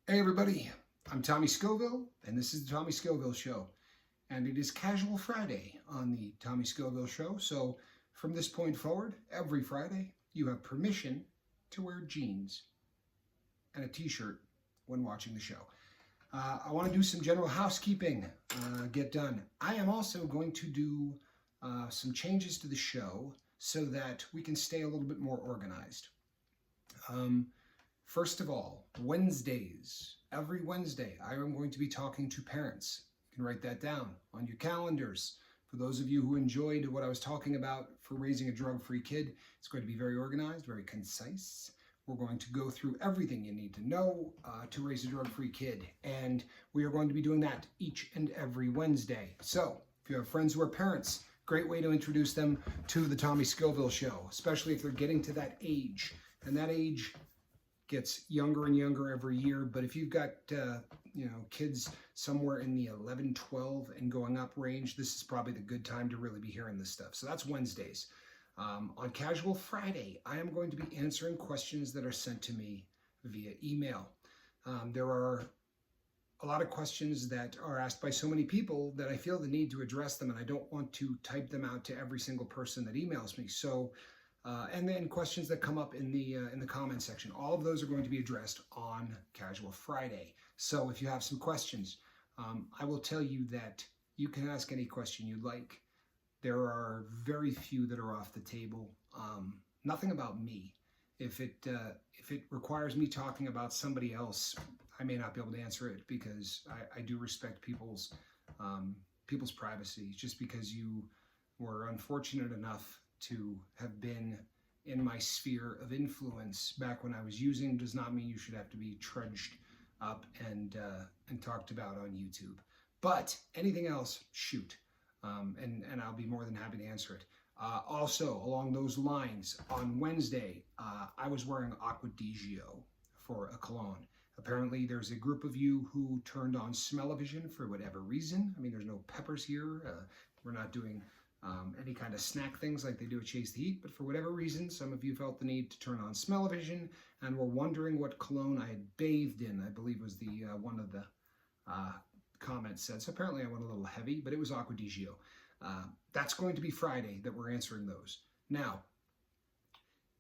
Hey everybody, I'm Tommy Scoville, and this is the Tommy Scoville Show. And it is Casual Friday on the Tommy Scoville Show, so from this point forward, every Friday, you have permission to wear jeans and a t-shirt when watching the show. I want to do some general housekeeping, get done. I am also going to do some changes to the show so that we can stay a little bit more organized. First of all, Wednesdays. Every Wednesday, I am going to be talking to parents. You can write that down on your calendars. For those of you who enjoyed what I was talking about for raising a drug-free kid, it's going to be very organized, very concise. We're going to go through everything you need to know to raise a drug-free kid. And we are going to be doing that each and every Wednesday. So, if you have friends who are parents, great way to introduce them to the Tommy Scoville Show, especially if they're getting to that age. And that age gets younger and younger every year, but if you've got kids somewhere in the 11, 12 and going up range, this is probably the good time to really be hearing this stuff. So that's Wednesdays. On Casual Friday, I am going to be answering questions that are sent to me via email. There are a lot of questions that are asked by so many people that I feel the need to address them, and I don't want to type them out to every single person that emails me. So and then questions that come up in the comment section. All of those are going to be addressed on Casual Friday. So if you have some questions, I will tell you that you can ask any question you'd like. There are very few that are off the table. Nothing about me. If it requires me talking about somebody else, I may not be able to answer it because I do respect people's privacy. Just because you were unfortunate enough to have been in my sphere of influence back when I was using does not mean you should have to be trudged up and talked about on YouTube. But anything else, shoot, and I'll be more than happy to answer it. Also, along those lines, on Wednesday, I was wearing Acqua di Gio for a cologne. Apparently, there's a group of you who turned on smell-o-vision for whatever reason. I mean, there's no peppers here. We're not doing any kind of snack things like they do at Chase the Heat, but for whatever reason, some of you felt the need to turn on smell-o-vision and were wondering what cologne I had bathed in, I believe was the one of the comments said. So apparently I went a little heavy, but it was Acqua di Gio. That's going to be Friday that we're answering those. Now,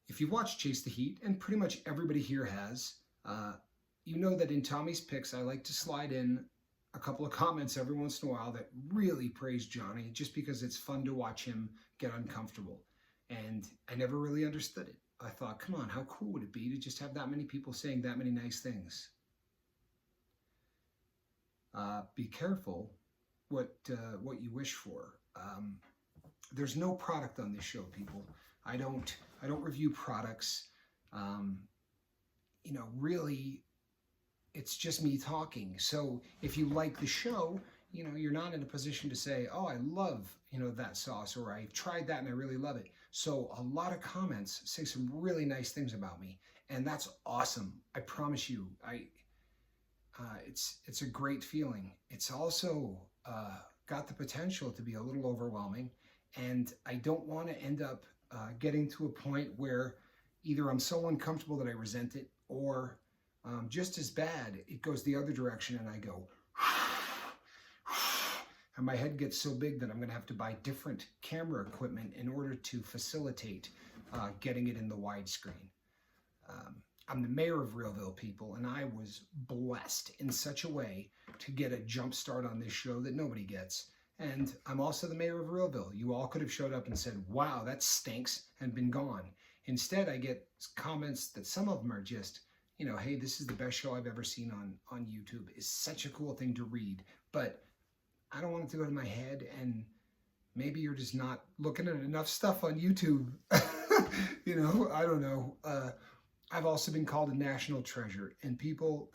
if you've watched Chase the Heat, and pretty much everybody here has, you know that in Tommy's picks, I like to slide in a couple of comments every once in a while that really praise Johnny, just because it's fun to watch him get uncomfortable. And I never really understood it. I thought, come on, how cool would it be to just have that many people saying that many nice things? Be careful what you wish for. There's no product on this show, people. I don't review products. Really, it's just me talking. So if you like the show, you're not in a position to say, oh, I love, that sauce, or I've tried that and I really love it. So a lot of comments say some really nice things about me, and that's awesome. I promise you, it's a great feeling. It's also got the potential to be a little overwhelming, and I don't want to end up getting to a point where either I'm so uncomfortable that I resent it, or just as bad, it goes the other direction and I go, and my head gets so big that I'm going to have to buy different camera equipment in order to facilitate getting it in the widescreen. I'm the mayor of Realville, people, and I was blessed in such a way to get a jump start on this show that nobody gets. And I'm also the mayor of Realville. You all could have showed up and said, wow, that stinks, and been gone. Instead, I get comments that some of them are just, hey, this is the best show I've ever seen on YouTube. It's such a cool thing to read, but I don't want it to go to my head, and maybe you're just not looking at enough stuff on YouTube. I don't know. I've also been called a national treasure, and people,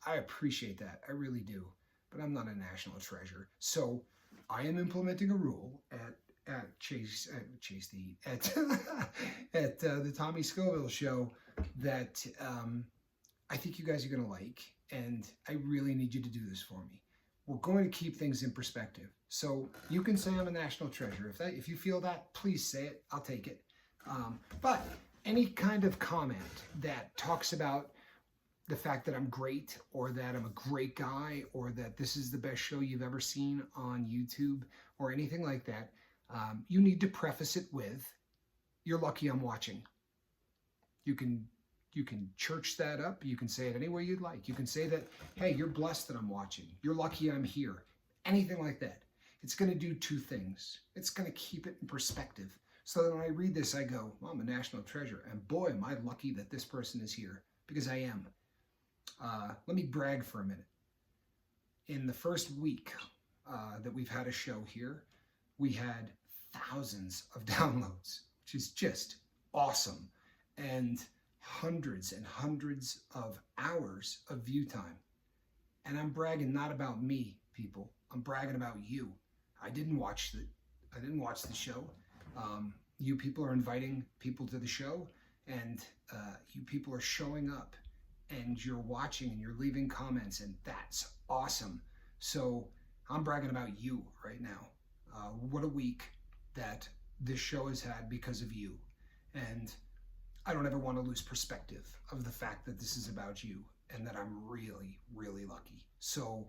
I appreciate that. I really do, but I'm not a national treasure. So I am implementing a rule at Chase the Heat, at the Tommy Scoville Show that I think you guys are going to like, and I really need you to do this for me. We're going to keep things in perspective. So you can say I'm a national treasure. If you feel that, please say it. I'll take it. But any kind of comment that talks about the fact that I'm great, or that I'm a great guy, or that this is the best show you've ever seen on YouTube, or anything like that. You need to preface it with, "You're lucky I'm watching." You can church that up. You can say it any way you'd like. You can say that, "Hey, you're blessed that I'm watching. You're lucky I'm here." Anything like that. It's going to do two things. It's going to keep it in perspective. So that when I read this, I go, well, I'm a national treasure. And boy, am I lucky that this person is here, because I am. Let me brag for a minute. In the first week that we've had a show here, we had thousands of downloads, which is just awesome. And hundreds and hundreds of hours of view time. And I'm bragging not about me, people. I'm bragging about you. I didn't watch the show. You people are inviting people to the show, and you people are showing up, and you're watching, and you're leaving comments, and that's awesome. So I'm bragging about you right now. What a week that this show has had because of you. And I don't ever want to lose perspective of the fact that this is about you, and that I'm really, really lucky. So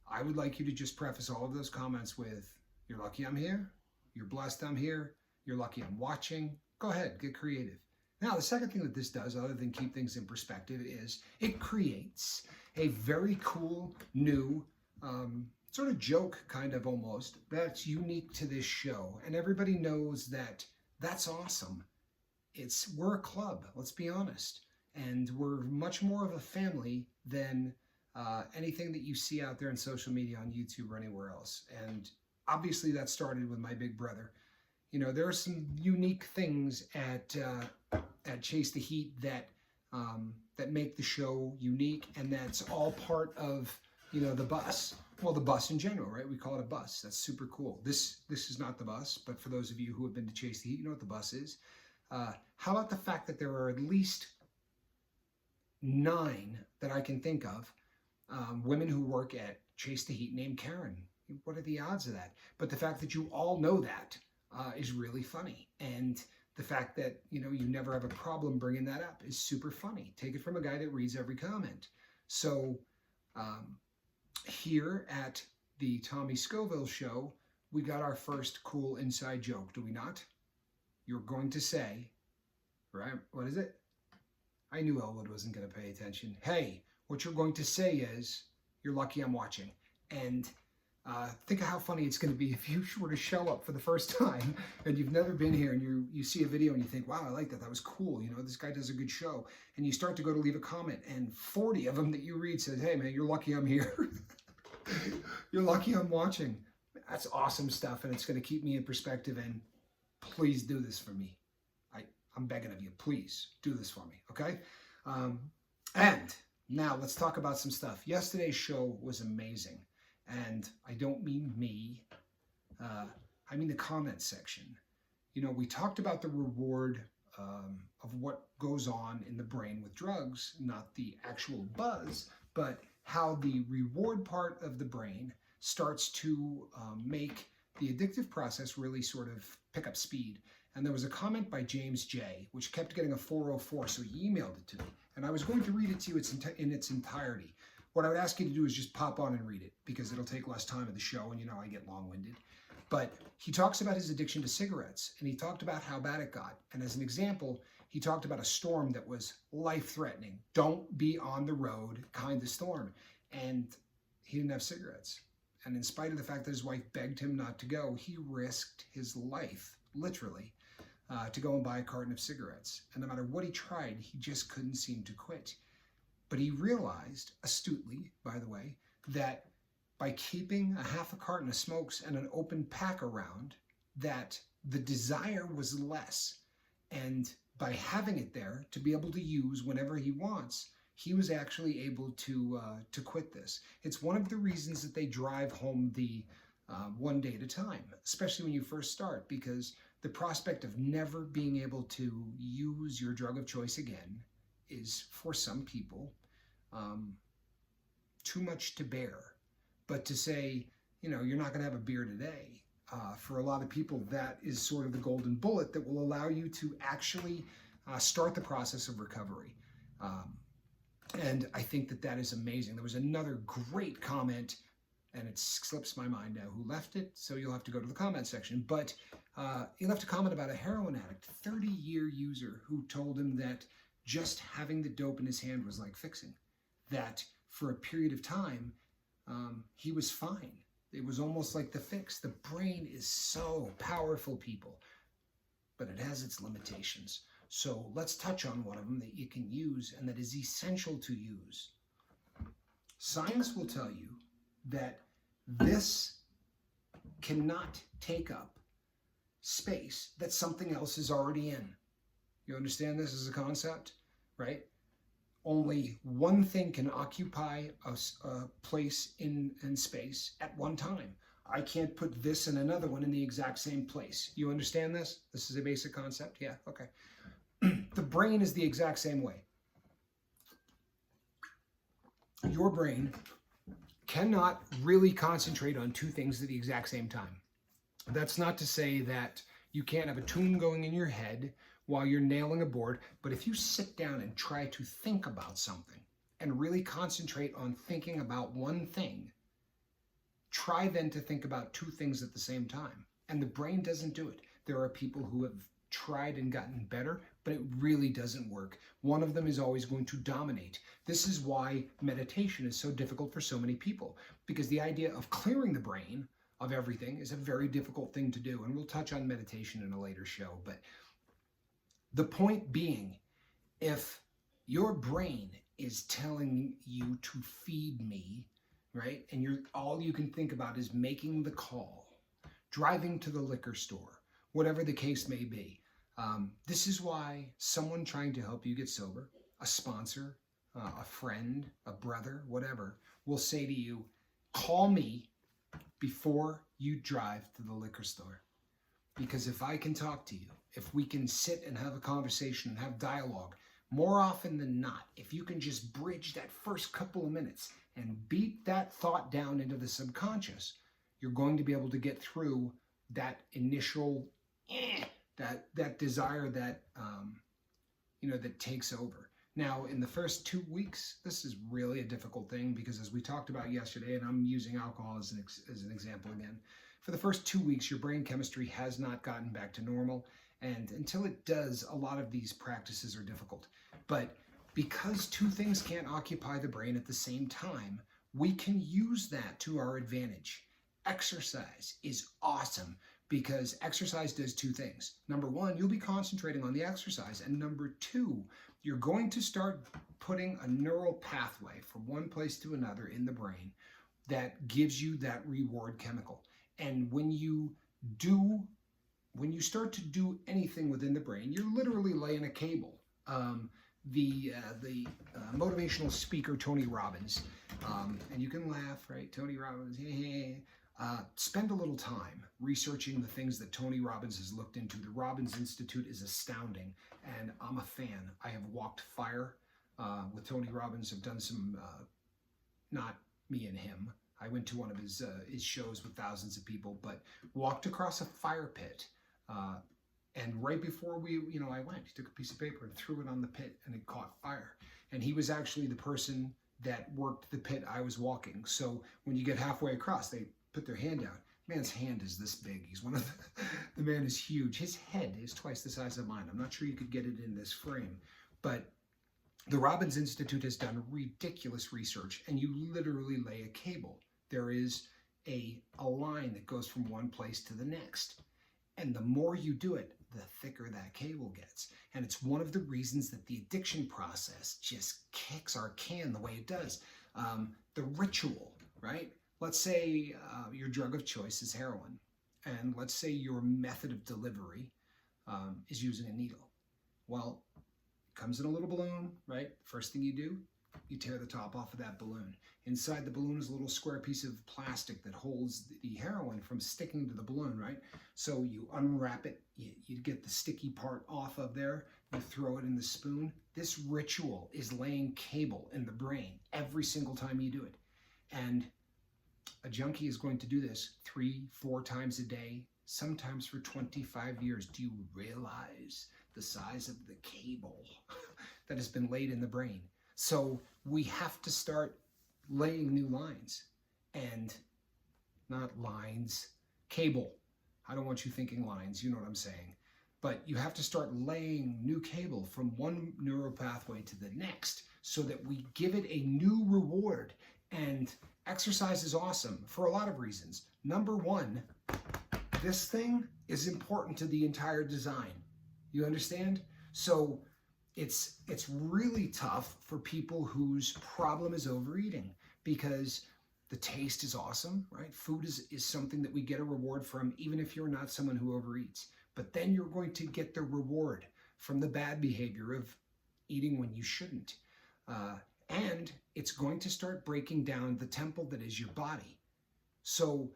I would like you to just preface all of those comments with, "You're lucky I'm here. You're blessed I'm here. You're lucky I'm watching." Go ahead, get creative. Now, the second thing that this does, other than keep things in perspective, is it creates a very cool, new, sort of joke, kind of almost, that's unique to this show. And everybody knows that that's awesome. We're a club, let's be honest. And we're much more of a family than anything that you see out there in social media, on YouTube or anywhere else. And obviously that started with my big brother. You know, there are some unique things at Chase the Heat that make the show unique, and that's all part of, you know, the bus. Well, the bus in general, right? We call it a bus. That's super cool. This is not the bus, but for those of you who have been to Chase the Heat, you know what the bus is. How about the fact that there are at least 9 that I can think of, women who work at Chase the Heat named Karen? What are the odds of that? But the fact that you all know that is really funny. And the fact that, you know, you never have a problem bringing that up is super funny. Take it from a guy that reads every comment. So here at the Tommy Scoville show, we got our first cool inside joke, do we not? You're going to say, right? What is it? I knew Elwood wasn't going to pay attention. Hey, what you're going to say is, "You're lucky I'm watching." And think of how funny it's going to be if you were to show up for the first time and you've never been here, and you see a video and you think, "Wow, I like that. That was cool. You know, this guy does a good show." And you start to go to leave a comment, and 40 of them that you read says, "Hey, man, you're lucky I'm here." You're lucky I'm watching. That's awesome stuff, and it's going to keep me in perspective. And please do this for me. I'm begging of you. Please do this for me, okay? And now let's talk about some stuff. Yesterday's show was amazing. And I don't mean me. I mean the comment section. You know, we talked about the reward of what goes on in the brain with drugs, not the actual buzz, but how the reward part of the brain starts to make the addictive process really sort of pick up speed. And there was a comment by James J, which kept getting a 404, so he emailed it to me. And I was going to read it to you in its entirety. What I would ask you to do is just pop on and read it, because it'll take less time of the show, and you know I get long-winded. But he talks about his addiction to cigarettes, and he talked about how bad it got. And as an example, he talked about a storm that was life-threatening. Don't be on the road kind of storm. And he didn't have cigarettes. And in spite of the fact that his wife begged him not to go, he risked his life, literally, to go and buy a carton of cigarettes. And no matter what he tried, he just couldn't seem to quit. But he realized, astutely, by the way, that by keeping a half a carton of smokes and an open pack around, that the desire was less. And by having it there to be able to use whenever he wants, he was actually able to quit this. It's one of the reasons that they drive home the one day at a time, especially when you first start, because the prospect of never being able to use your drug of choice again is, for some people, too much to bear. But to say, you know, you're not going to have a beer today, for a lot of people, that is sort of the golden bullet that will allow you to actually start the process of recovery. And I think that that is amazing. There was another great comment, and it slips my mind now who left it, so you'll have to go to the comment section. But he left a comment about a heroin addict, 30-year user, who told him that just having the dope in his hand was like fixing. That for a period of time, he was fine. It was almost like the fix. The brain is so powerful, people, but it has its limitations. So let's touch on one of them that you can use and that is essential to use. Science will tell you that this cannot take up space that something else is already in. You understand this as a concept, right? Only one thing can occupy a place in space at one time. I can't put this and another one in the exact same place. You understand this? This is a basic concept? Yeah, okay. The brain is the exact same way. Your brain cannot really concentrate on two things at the exact same time. That's not to say that you can't have a tune going in your head while you're nailing a board, but if you sit down and try to think about something and really concentrate on thinking about one thing, try then to think about two things at the same time. And the brain doesn't do it. There are people who have tried and gotten better, but it really doesn't work. One of them is always going to dominate. This is why meditation is so difficult for so many people, because the idea of clearing the brain of everything is a very difficult thing to do. And we'll touch on meditation in a later show. But the point being, if your brain is telling you to feed me, right, and all you can think about is making the call, driving to the liquor store, whatever the case may be. This is why someone trying to help you get sober, a sponsor, a friend, a brother, whatever, will say to you, call me before you drive to the liquor store. Because if I can talk to you, if we can sit and have a conversation and have dialogue, more often than not, if you can just bridge that first couple of minutes and beat that thought down into the subconscious, you're going to be able to get through that initial that desire that that takes over. Now, in the first 2 weeks, this is really a difficult thing because, as we talked about yesterday, and I'm using alcohol as an example again, for the first 2 weeks, your brain chemistry has not gotten back to normal, and until it does, a lot of these practices are difficult. But because two things can't occupy the brain at the same time, we can use that to our advantage. Exercise is awesome, because exercise does two things. Number one, you'll be concentrating on the exercise. And number two, you're going to start putting a neural pathway from one place to another in the brain that gives you that reward chemical. And when you start to do anything within the brain, you're literally laying a cable. The motivational speaker, Tony Robbins, and you can laugh, right? Tony Robbins, spend a little time researching the things that Tony Robbins has looked into. The Robbins Institute is astounding, and I'm a fan. I have walked fire with Tony Robbins. I've done some, not me and him. I went to one of his shows with thousands of people, but walked across a fire pit. And right before I went, he took a piece of paper and threw it on the pit, and it caught fire. And he was actually the person that worked the pit I was walking. So when you get halfway across, they put their hand out. Man's hand is this big. He's one of the man is huge. His head is twice the size of mine. I'm not sure you could get it in this frame, but the Robbins Institute has done ridiculous research, and you literally lay a cable. There is a line that goes from one place to the next. And the more you do it, the thicker that cable gets. And it's one of the reasons that the addiction process just kicks our can the way it does. The ritual, right? Let's say your drug of choice is heroin. And let's say your method of delivery is using a needle. Well, it comes in a little balloon, right? First thing you do, you tear the top off of that balloon. Inside the balloon is a little square piece of plastic that holds the heroin from sticking to the balloon, right? So you unwrap it, you get the sticky part off of there, you throw it in the spoon. This ritual is laying cable in the brain every single time you do it. And a junkie is going to do this 3-4 times a day, sometimes for 25 years. Do you realize the size of the cable that has been laid in the brain? So we have to start laying new lines, and not lines, cable. I don't want you thinking lines, you know what I'm saying. But you have to start laying new cable from one neural pathway to the next so that we give it a new reward. And exercise is awesome for a lot of reasons. Number one, this thing is important to the entire design. You understand? So it's really tough for people whose problem is overeating, because the taste is awesome, right? Food is something that we get a reward from, even if you're not someone who overeats. But then you're going to get the reward from the bad behavior of eating when you shouldn't. And it's going to start breaking down the temple that is your body. So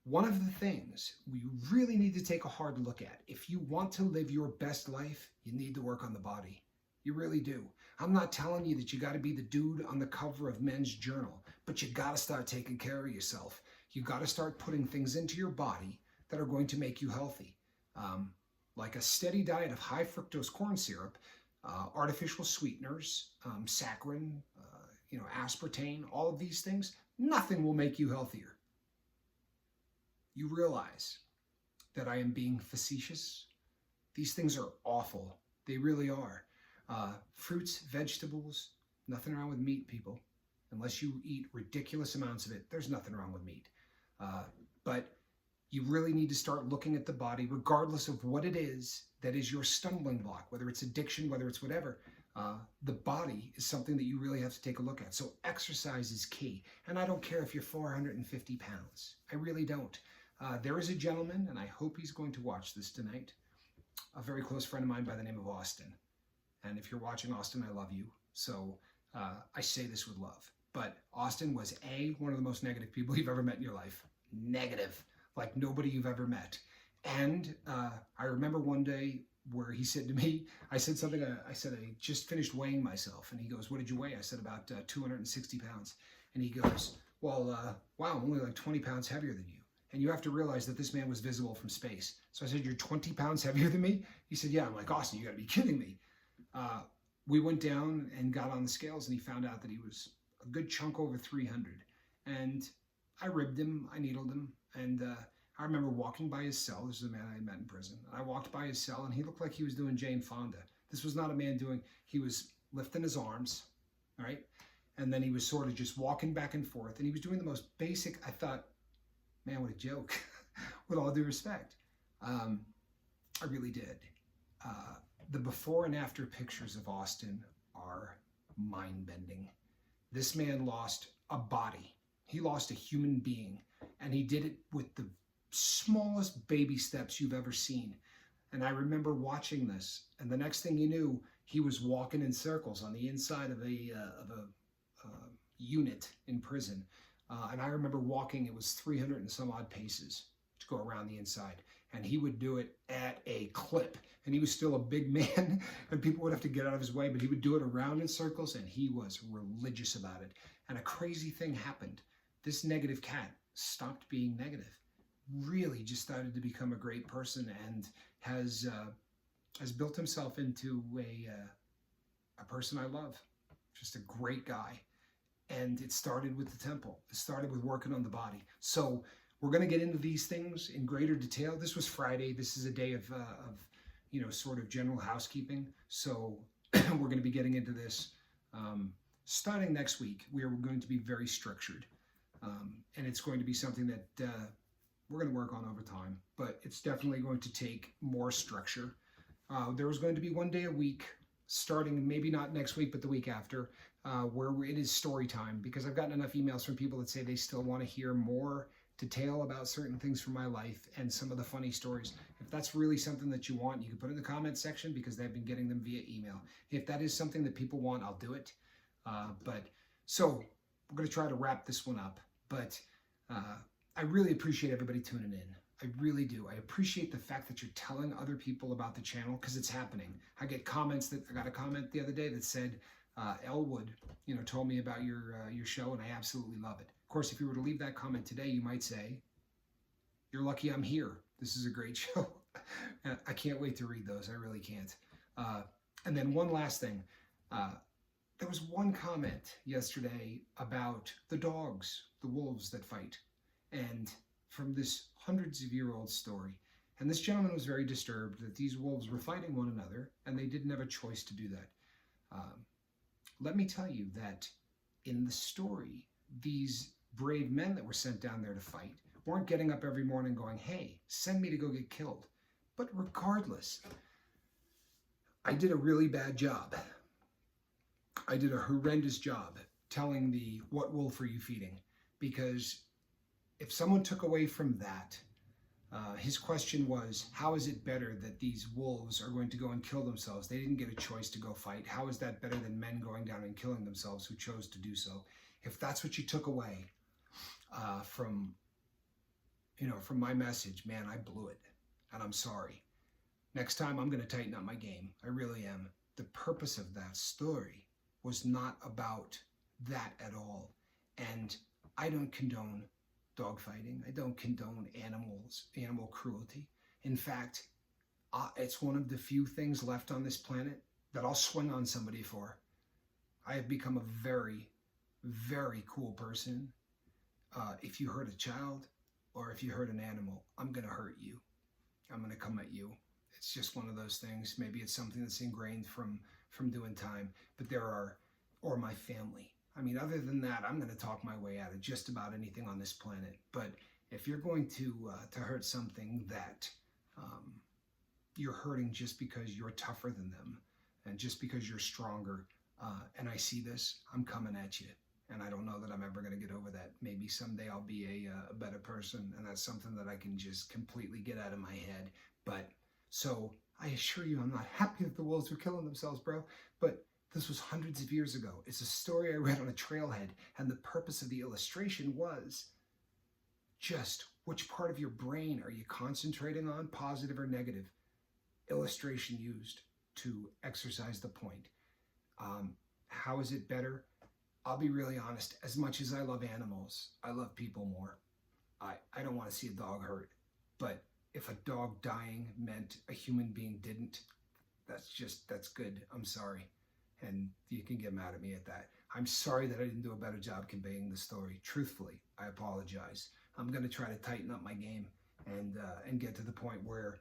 one of the things we really need to take a hard look at, if you want to live your best life, you need to work on the body. You really do. I'm not telling you that you got to be the dude on the cover of Men's Journal, but you got to start taking care of yourself. You got to start putting things into your body that are going to make you healthy. Like a steady diet of high fructose corn syrup, artificial sweeteners, saccharin, aspartame, all of these things, nothing will make you healthier. You realize that I am being facetious? These things are awful. They really are. Fruits, vegetables, nothing wrong with meat, people. Unless you eat ridiculous amounts of it, there's nothing wrong with meat. But you really need to start looking at the body, regardless of what it is that is your stumbling block, whether it's addiction, whether it's whatever. The body is something that you really have to take a look at. So exercise is key. And I don't care if you're 450 pounds. I really don't. There is a gentleman, and I hope he's going to watch this tonight, a very close friend of mine by the name of Austin. And if you're watching, Austin, I love you. So I say this with love. But Austin was one of the most negative people you've ever met in your life. Negative. Like nobody you've ever met. And I remember one day where he said to me, I said something, I said, I just finished weighing myself. And he goes, what did you weigh? I said, about 260 pounds. And he goes, well, wow, I'm only like 20 pounds heavier than you. And you have to realize that this man was visible from space. So I said, you're 20 pounds heavier than me? He said, yeah. I'm like, Austin, you gotta be kidding me. We went down and got on the scales, and he found out that he was a good chunk over 300. And I ribbed him, I needled him, and I remember walking by his cell. This is a man I met in prison. I walked by his cell, and he looked like he was doing Jane Fonda. This was not a man he was lifting his arms, all right? And then he was sort of just walking back and forth, and he was doing the most basic. I thought, man, what a joke, with all due respect. I really did. The before and after pictures of Austin are mind-bending. This man lost a body. He lost a human being, and he did it with the smallest baby steps you've ever seen. And I remember watching this, and the next thing you knew, he was walking in circles on the inside of a unit in prison. And I remember walking, it was 300 and some odd paces to go around the inside. And he would do it at a clip. And he was still a big man, and people would have to get out of his way, but he would do it around in circles, and he was religious about it. And a crazy thing happened. This negative cat stopped being negative, really just started to become a great person, and has built himself into a person I love. Just a great guy. And it started with the temple. It started with working on the body. So we're going to get into these things in greater detail. This was Friday. This is a day of sort of general housekeeping. So we're going to be getting into this starting next week. We are going to be very structured. And it's going to be something that we're going to work on over time. But it's definitely going to take more structure. There is going to be one day a week, starting maybe not next week, but the week after, where it is story time, because I've gotten enough emails from people that say they still want to hear more detail about certain things from my life and some of the funny stories. If that's really something that you want, you can put it in the comment section, because they've been getting them via email. If that is something that people want, I'll do it. So we're going to try to wrap this one up, but I really appreciate everybody tuning in. I really do. I appreciate the fact that you're telling other people about the channel, because it's happening. I got a comment the other day that said, Elwood, told me about your show, and I absolutely love it. Of course, if you were to leave that comment today, you might say, you're lucky I'm here. This is a great show. I can't wait to read those. I really can't. And then one last thing. There was one comment yesterday about the dogs, the wolves that fight, and from this hundreds of year old story. And this gentleman was very disturbed that these wolves were fighting one another and they didn't have a choice to do that. Let me tell you that in the story, these brave men that were sent down there to fight weren't getting up every morning going, hey, send me to go get killed. But regardless, I did a really bad job. I did a horrendous job telling the what wolf are you feeding? Because if someone took away from that, his question was, how is it better that these wolves are going to go and kill themselves? They didn't get a choice to go fight. How is that better than men going down and killing themselves who chose to do so? If that's what you took away from my message, man, I blew it, and I'm sorry. Next time, I'm going to tighten up my game. I really am. The purpose of that story was not about that at all. And I don't condone dogfighting. I don't condone animal cruelty. In fact, it's one of the few things left on this planet that I'll swing on somebody for. I have become a very, very cool person. If you hurt a child or if you hurt an animal, I'm going to hurt you. I'm going to come at you. It's just one of those things. Maybe it's something that's ingrained from doing time, but or my family. I mean, other than that, I'm going to talk my way out of just about anything on this planet. But if you're going to hurt something that you're hurting just because you're tougher than them and just because you're stronger, and I see this, I'm coming at you. And I don't know that I'm ever going to get over that. Maybe someday I'll be a better person, and that's something that I can just completely get out of my head. But so I assure you, I'm not happy that the wolves were killing themselves, bro. But this was hundreds of years ago. It's a story I read on a trailhead, and the purpose of the illustration was just which part of your brain are you concentrating on, positive or negative? Illustration used to exercise the point. How is it better? I'll be really honest. As much as I love animals, I love people more. I don't want to see a dog hurt, but if a dog dying meant a human being didn't, that's good. I'm sorry. And you can get mad at me at that. I'm sorry that I didn't do a better job conveying the story. Truthfully, I apologize. I'm going to try to tighten up my game and get to the point where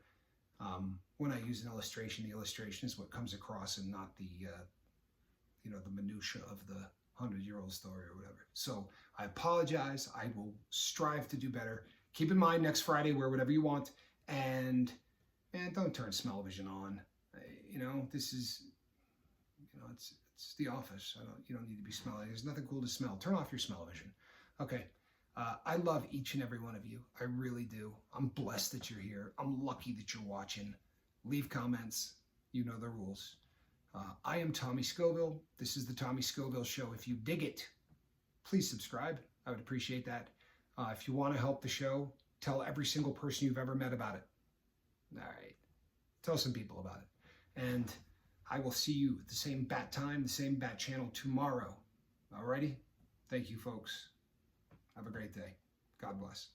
when I use an illustration, the illustration is what comes across and not the minutia of the 100-year-old story or whatever. So I apologize. I will strive to do better. Keep in mind, next Friday, wear whatever you want, and don't turn smell-o-vision on. This is, it's The Office. You don't need to be smelling. There's nothing cool to smell. Turn off your smell-o-vision. Okay. I love each and every one of you. I really do. I'm blessed that you're here. I'm lucky that you're watching. Leave comments. You know the rules. I am Tommy Scoville. This is the Tommy Scoville Show. If you dig it, please subscribe. I would appreciate that. If you want to help the show, tell every single person you've ever met about it. All right. Tell some people about it. And I will see you at the same bat time, the same bat channel tomorrow. All righty? Thank you, folks. Have a great day. God bless.